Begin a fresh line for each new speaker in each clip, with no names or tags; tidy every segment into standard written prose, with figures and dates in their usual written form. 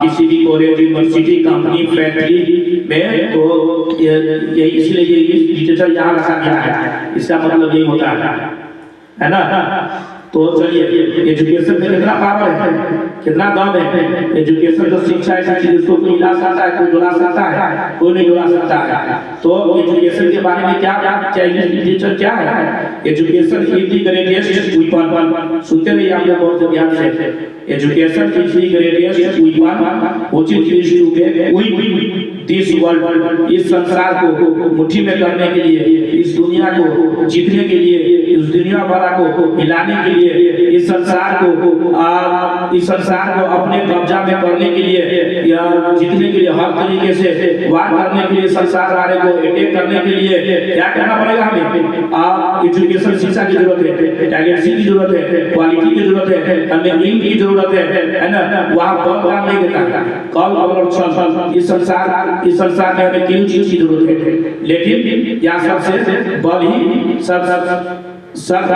किसी भी college, university, company, factory में, तो ये इसलिए ये लिटरेचर यहाँ रखा गया है। इसका मतलब ये होता है ना। तो चलिए, एजुकेशन में कितना पावर है, कितना दम है। एजुकेशन जो शिक्षा ऐसी चीज, उसको कोई हिला सकता है, कोई डुला सकता है, कोई नहीं डुला सकता है। तो एजुकेशन के बारे में क्या चाहिए, लिटरेचर क्या है। Education is the greatest weapon, सुनते रहिए आप लोग बहुत ध्यान से। Education is the greatest weapon which is used to make this world, इस संसार को मुट्ठी में करने के लिए, इस दुनिया को जीतने के लिए, इस दुनिया वाला को हिलाने के लिए, इस संसार को अपने कब्जा में करने के लिए या जीतने के लिए, हर तरीके से वार करने के लिए, संसार वाले को अटैक करने के लिए क्या करना पड़ेगा हमें। एजुकेशन, शिक्षा की जरूरत है, टैलेंट की जरूरत है, क्वालिटी की जरूरत है, हमें इल्म की जरूरत है ना। वहाँ बहुत काम नहीं देता, कल और चल, इस संसार में हमें तीन चीज की जरूरत है। लेकिन यहाँ सबसे बल ही सब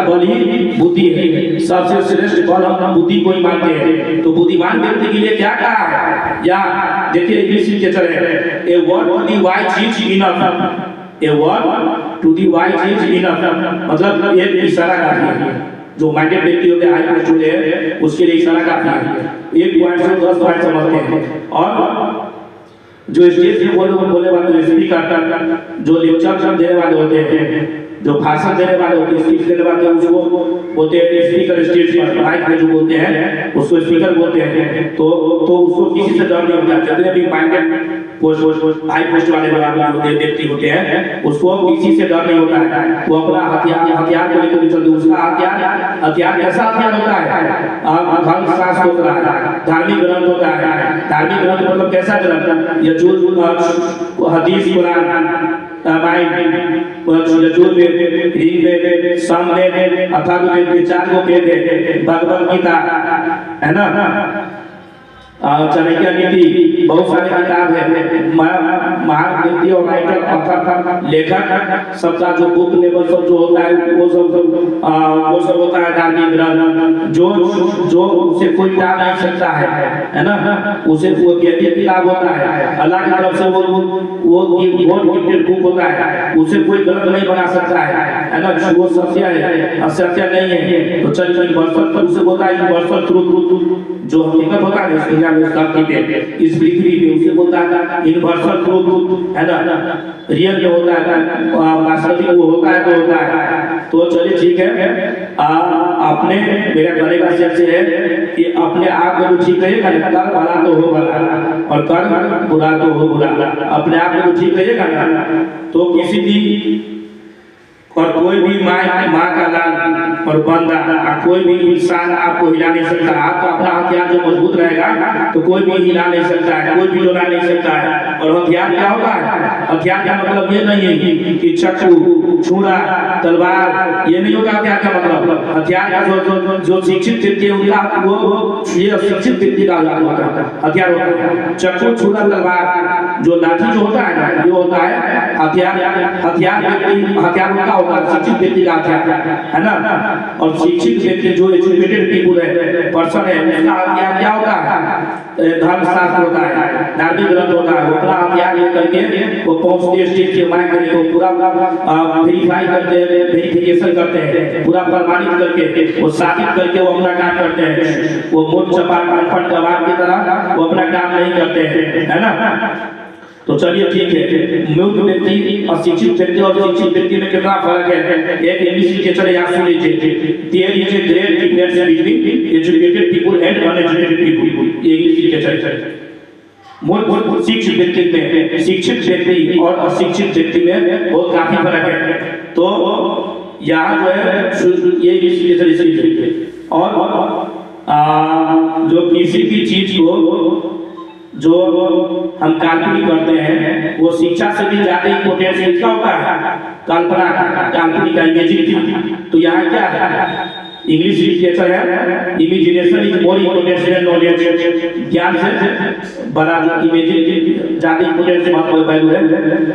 बल ही बुद्धि है। सबसे श्रेष्ठ बल हम बुद्धि को ही मानते हैं। तो बुद्धिमान व्यक्ति के लिए क्या कहा है, या देखिए इंग्लिश लिटरेचर है, a word to the wise is enough, a word to the wise is enough, मतलब एक इशारा काफी है। जो माइंडेड व्यक्ति होते हैं, हाई पोस्ट होते हैं, उसके लिए इशारा काफी है। एक पॉइंट से 10 पॉइंट समझते हैं। और जो स्टेज पे बोले वाले स्पीकर, जो लेक्चर देने वाले होते हैं, जो भाषण देने वाले होते हैं, स्पीच देने वाले, उसको बोलते हैं स्पीकर। स्टेज पर माइक पे जो बोलते हैं उसको स्पीकर बोलते हैं। तो उसको किसी से डर नहीं होता। जितने भी माइंडेड हाई पोस्ट वाले व्यक्ति होते हैं, उसको किसी से डर नहीं होता है। वो अपना हथियार को लेकर चलते। उसका हथियार कैसा हथियार होता है, धर्म शास्त्र होता है, धार्मिक ग्रंथ होता है। धार्मिक ग्रंथ मतलब कैसा ग्रंथ, ये जो हदीस, कुरान, भगवद गीता है ना, चाणक्य नीति, बहुत सारे किताब है। महान व्यक्ति और राइटर, ऑथर, लेखक, सबका जो बुक लेवल सब जो होता है, वो सब होता है धार्मिक ग्रंथ, जो उसे कोई टा नहीं सकता है ना। उसे वो किताब होता है, अल्लाह की तरफ से वो गिफ्टेड बुक होता है, उसे कोई गलत नहीं बना सकता है ना। वो सत्य है, असत्य नहीं है। तो चलिए यूनिवर्सल, उसे बोलता है यूनिवर्सल ट्रूथ, जो हकीकत होता है इस दुनिया में, इस पृथ्वी पे, उसे बोलता है यूनिवर्सल ट्रूथ, है ना। रियल जो होता है, वास्तविक वो होता है तो होता है। तो चलिए ठीक है, आपने मेरा कहने का शेष है कि अपने आप को ठीक रहिएगा, कर भला तो हो भला और कर बुरा तो हो बुरा। अपने आप को ठीक रहिएगा ना, तो किसी भी और कोई भी माँ का लाल और बंदा, कोई भी इंसान आपको हिला नहीं सकता। आपका अपना हथियार जो मजबूत रहेगा तो कोई भी हिला नहीं सकता है, कोई भी डोला नहीं सकता है। और हथियार क्या होता है, हथियार का मतलब ये नहीं है कि चाकू, छुरा, तलवार, ये नहीं होता हथियार का मतलब। हथियार का जो शिक्षित व्यक्ति है उनका वो ये अशिक्षित व्यक्ति का हथियार होता है। चाकू, छुरा, तलवार, जो लाठी जो होता है ना, ये होता है हथियार। हथियार उनका होता है, शिक्षित व्यक्ति का हथियार है ना। और शिक्षित व्यक्ति जो एजुकेटेड पीपुल है, पर्सन है, उसका हथियार क्या होता है, धर्म शास्त्र होता है, धार्मिक ग्रंथ होता है। वो अपना हथियार लेकर के वो पहुंचते स्टेज के माइक को पूरा वेरीफाई करते हैं, वेरिफिकेशन करते हैं, पूरा प्रमाणित करके वो साबित करके वो अपना काम करते हैं। वो मोट चपाट अनपढ़ गवार की तरह वो अपना काम नहीं करते हैं, है ना। तो चलिए ठीक है, मूर्ख व्यक्ति, अशिक्षित व्यक्ति और शिक्षित व्यक्ति में कितना फर्क है। एक इंग्लिश लिटरेचर यहाँ सुन लीजिए, there is a great difference between educated people and uneducated people. ये इंग्लिश लिटरेचर है। मूर्ख शिक्षित व्यक्ति में, शिक्षित व्यक्ति और अशिक्षित व्यक्ति में बहुत काफी फर्क है। तो यहाँ जो है ये इंग्लिश लिटरेचर। और जो किसी भी चीज को जो हम काल्पनिक करते हैं, वो शिक्षा से भी ज्यादा इंपोर्टेंस इसका होता है, कल्पना का, काल्पनिक का, इमेजिन। तो यहाँ क्या है, इंग्लिश लिटरेचर है, imagination is more important then knowledge. ज्ञान से बड़ा इमेजिन ज्यादा इम्पोर्टेंट महत्व वैल्यू है।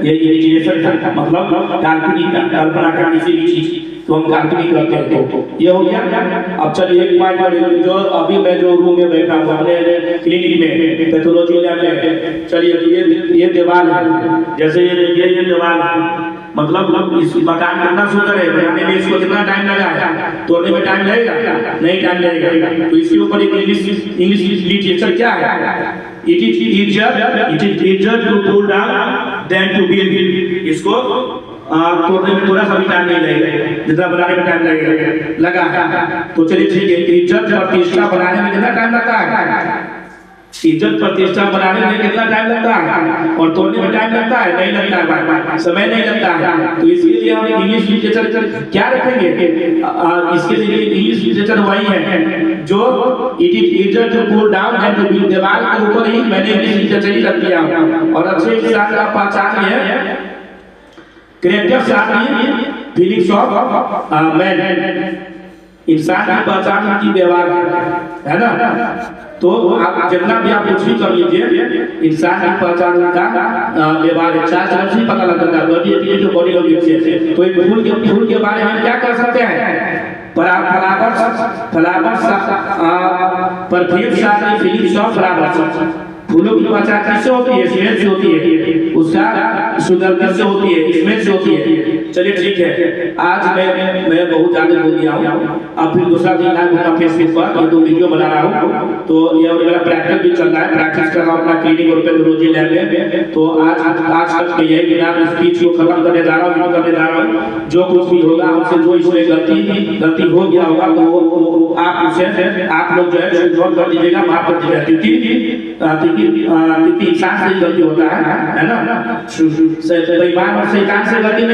ये इमेजिनेशन मतलब कल्पना करने से भी चीज तो हम काल्पनिक करते हैं। तो ये हो गया। अब चलिए एक पॉइंट पर जो अभी मैं जो रूम में बैठा हूँ अपने क्लिनिक में पैथोलॉजी लैब में, चलिए ये दीवार है, जैसे ये दीवार है, मतलब इस मकान कितना सुंदर है, बनाने में इसको कितना टाइम लगा है, तोड़ने में टाइम लगेगा नहीं, टाइम लगेगा। तो इसके ऊपर एक इंग्लिश लिटरेचर क्या है, it is easier to pull down than to build। इसको तोड़ने में थोड़ा सा भी टाइम नहीं लगेगा जितना बनाने में टाइम लगा है। तो चलिए ठीक है, इज्जत प्रतिष्ठा बनाने में कितना टाइम लगता है, इज्जत प्रतिष्ठा बनाने में कितना टाइम लगता है और तोड़ने में टाइम लगता है, नहीं लगता है भाई, समय नहीं लगता है। तो इसके लिए हम इंग्लिश लिटरेचर क्या रखेंगे, इसके लिए इंग्लिश लिटरेचर वही है जो it is easier to pull down and to build. दीवार के ऊपर ही मैंने इंग्लिश लिटरेचर ही रख दिया और अच्छे के साथ आप पहचान है कैरेक्टर्स आती फीलिंग्स ऑफ मैन, इंसान की पहचान की व्यवहार है ना। तो आप जितना भी आप कुछ भी कर लीजिए, इंसान की पहचान का व्यवहार है, चार तरफ से पता लगता है बॉडी एटीट्यूड जो बॉडी लैंग्वेज से। तो एक फूल के बारे में क्या कर सकते हैं, फ्लावर्स परफ्यूम शादी फीलिंग्स ऑफ फ्लावर्स। फूलों की पहचान किससे होती है, स्मेल से होती है, उसका सुगंध से होती है, स्मेल से होती है। चलिए ठीक है, आज मैं बहुत ज्यादा बोल दिया हूँ। अब फिर दूसरा दिन लाइव होगा फेसबुक पर, ये 2 वीडियो बना रहा हूँ। तो ये और मेरा प्रैक्टिस भी चल रहा है, प्रैक्टिस कर रहा हूँ अपना क्लिनिक और पैथोलॉजी लैब में। तो आज तक के यही बिना स्पीच को खत्म करने जा रहा हूँ। जो कुछ भी होगा हमसे, जो इसमें गलती हो गया होगा तो आप उसे आप लोग जो है सुझाव कर दीजिएगा, माफ कर दीजिएगा, क्योंकि इंसान से गलती होता है ना, परिवार और शैतान से गलती नहीं